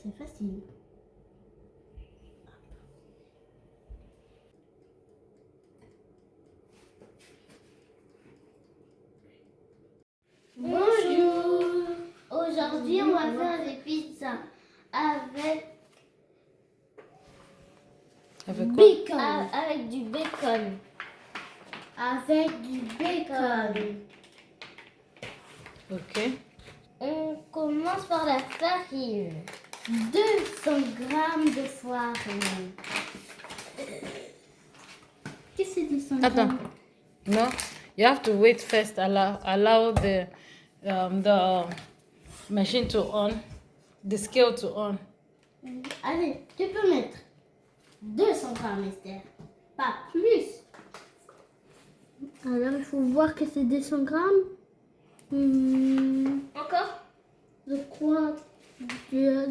c'est facile. Bonjour. Aujourd'hui, on va faire des pizzas avec Avec quoi? bacon. Avec du bacon. Avec du bacon. Ok. On commence par la farine. 200 grammes de farine. Qu'est-ce que c'est 200 Attends. grammes? No, you have to wait first. Allow the machine to on, the scale to on. Allez, tu peux mettre 200 grammes, Esther. Pas plus. Alors, il faut voir que c'est 200 grammes. Encore? Je crois que...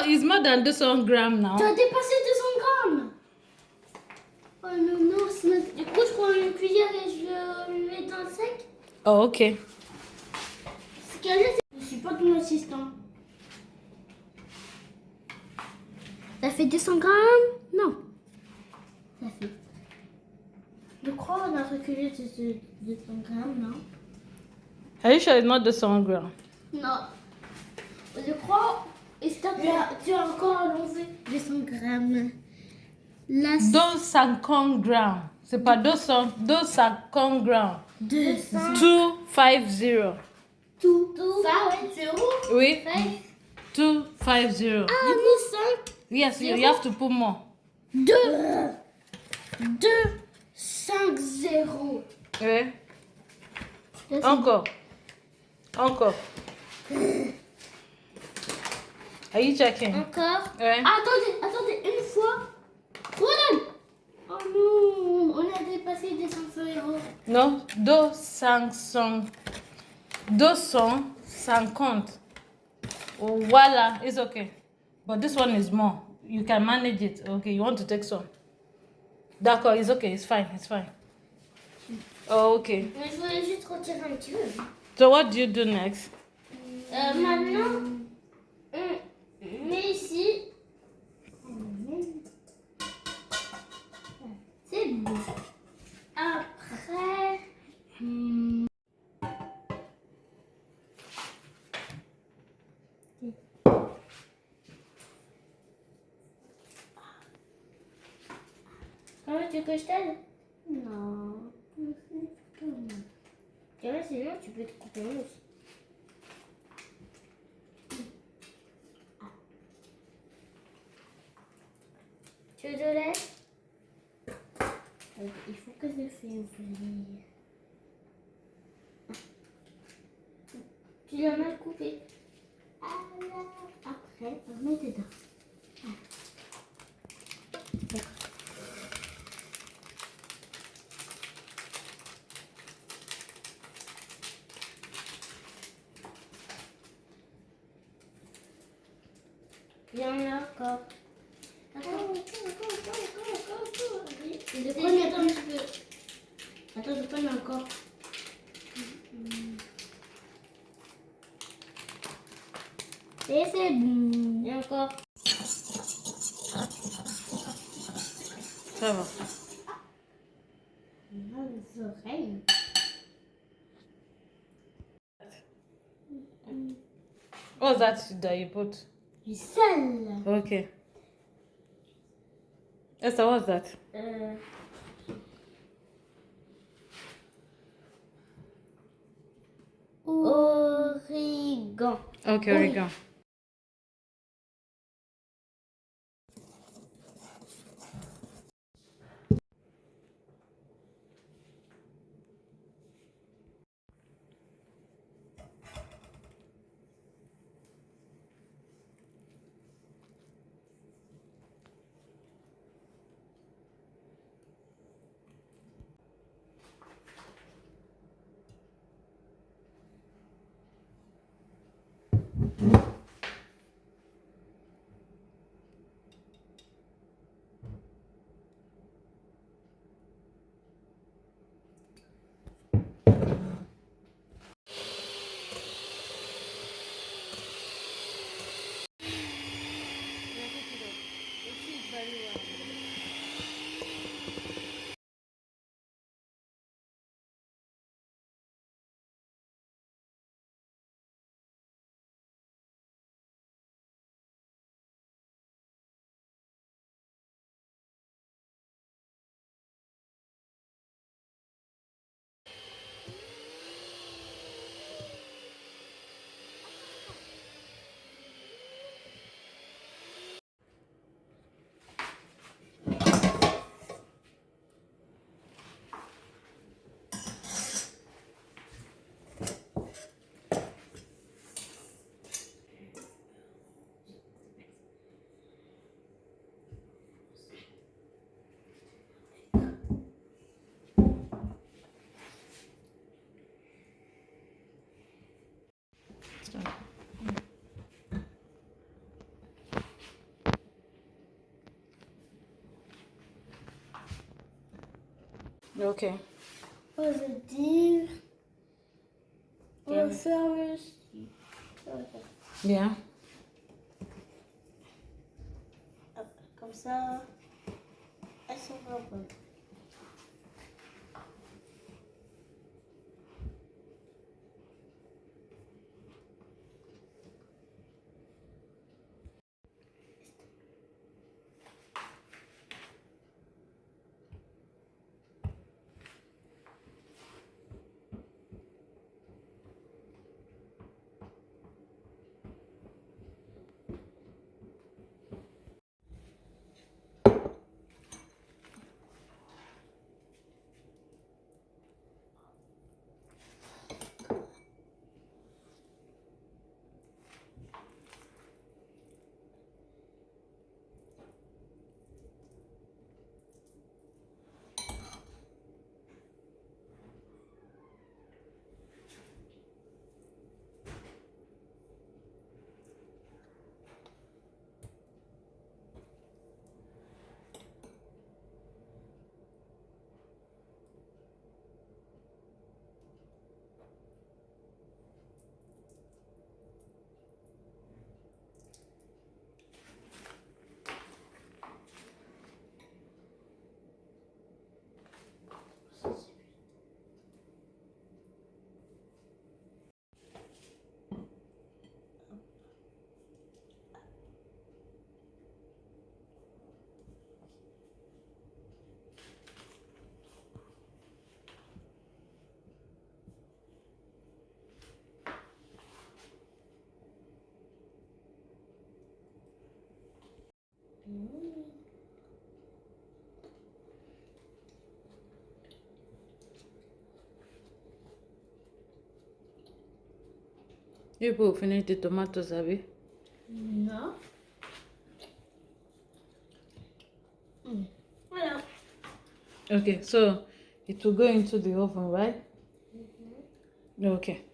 It's more than 200 grams now. Tu as dépassé 200 grammes. Oh non, non. Du coup, je prends une cuillère et je le mets dans le sec. Oh, ok. Ce qu'il y a là, c'est... Je suis pas ton assistant. Ça fait 200 grammes? Non. Ça fait... Je crois qu'on a reculé de 200 grammes, non? Are you sure it's not 200 grams? Non. Je crois... Esther, tu as encore allongé 200 grammes. Là, 250 grammes. C'est pas 200, 250 grammes. 200. 250. Tout. Ça, ouais, 0. Oui. 5. 250. Du coup, 5. Yes, you have to put more. 2. 2. 5, 0. Oui. Encore. Encore. Are you checking? Encore. Ouais. Attendez, une fois. Voilà. Oh non, on a dépassé des 500 euros. Non, 250. Oh, voila, it's okay. But this one is more. You can manage it. Okay, you want to take some? D'accord, it's okay, it's fine, it's fine. Oh, okay. Mais je voulais juste retirer un petit peu. So what do you do next? Maintenant, on met ici. C'est bon. Après, comment tu veux que je t'aide? Non. Sinon, tu peux te couper un os. Tu veux de lait? Il faut que je fasse ouvrir. Tu l'as mal coupé. Après, on met dedans. Il y en a encore. Attends. Je prends un petit peu. Attends, je prends encore. Et c'est bon. Et encore. Ça va. Les oreilles. What's that that you put? Du sel. Okay. Esther, what's that? Origan. Okay, oregano. Okay. On va se dire. On va Yeah. faire aussi. Yeah. Hop, comme ça. Elles sont pas bonnes. You people finish the tomatoes, Abby? No. Voilà. Okay, so it will go into the oven, right? Okay.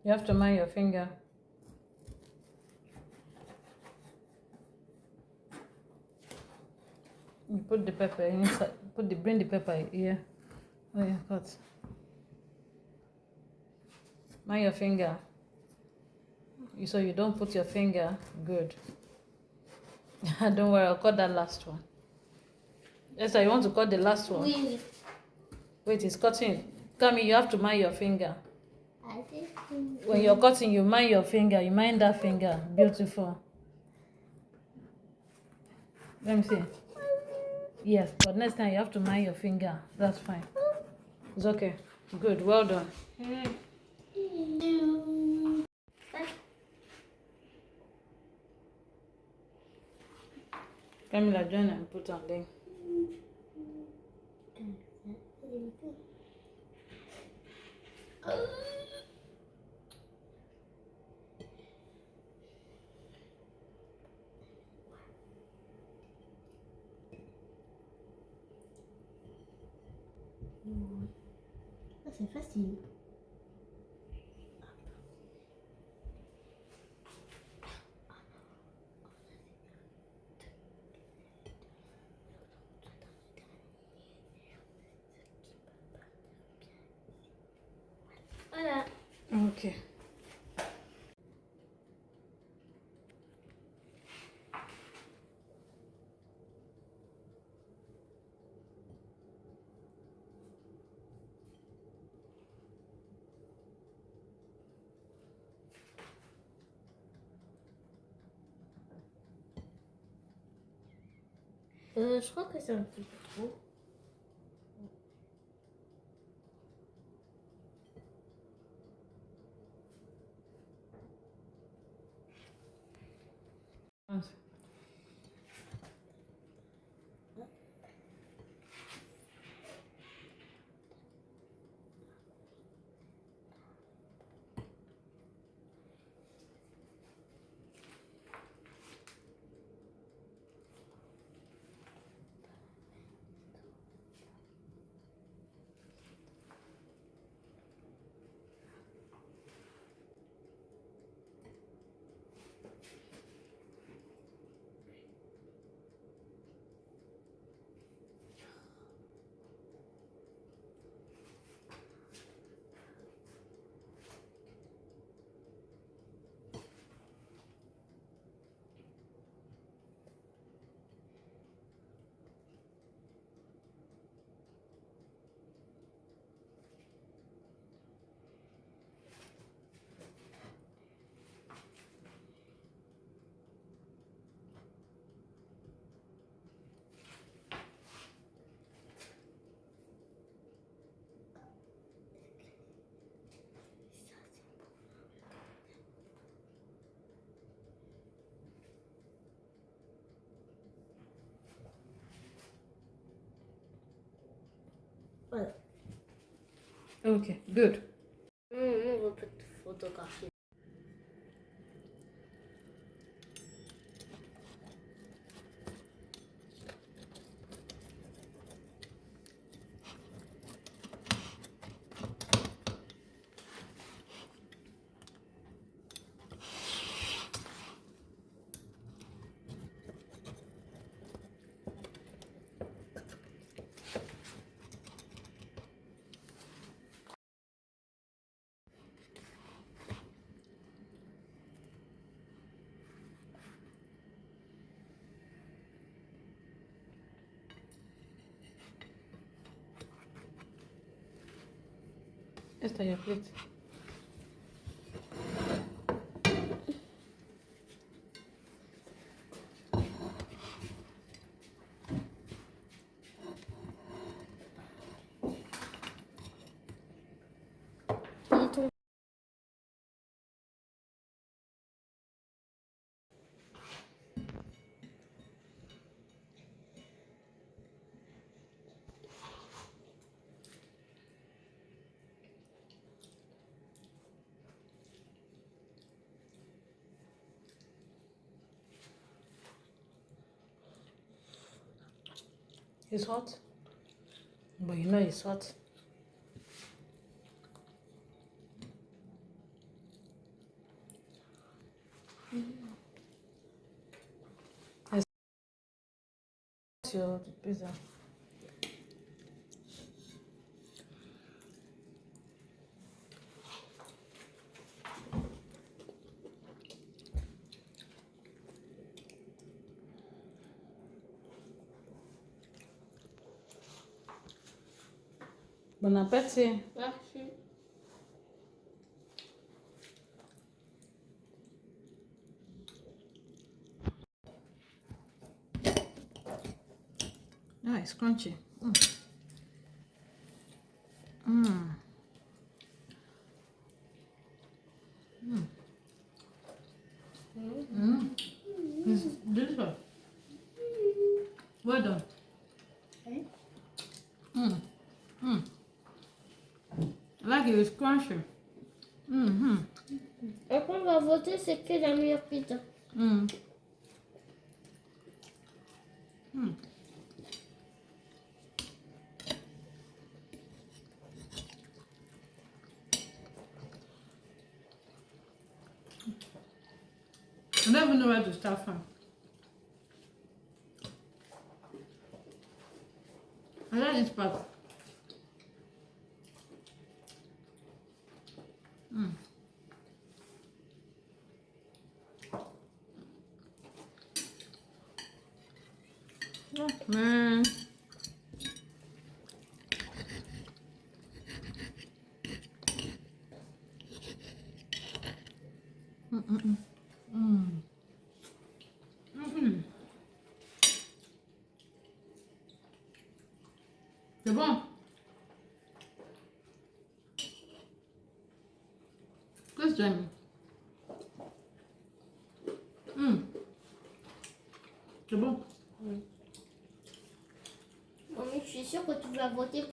You have to mind your finger. You put the pepper inside. Bring the pepper here. Oh yeah, cut. Mind your finger. So you don't put your finger. Good. Don't worry, I'll cut that last one. Esther, you want to cut the last one? Oui. Wait, it's cutting. Kami, you have to mind your finger. I think. When you're cutting, you mind your finger. You mind that finger. Beautiful. Let me see. Yes, but next time you have to mind your finger. That's fine. It's okay. Good. Well done. Camila, join and put on there. Ça, c'est facile. Voilà. Okay. Je crois que c'est un petit peu trop. Voilà. Okay, good. On va pas te photographier. Esta your plate. It's hot, but you know it's hot. It's your pizza. Bon appétit. Merci. Ah, it's crunchy. Mm. It's delicious. Well done. Okay. I like it. It's crunchy. Après, on va voter c'est que la meilleure pizza. I don't even know where to start from. I like this part. Oh, man. C'est bon. Qu'est-ce que tu as mis? C'est bon. Mamie, je suis sûre que tu vas voter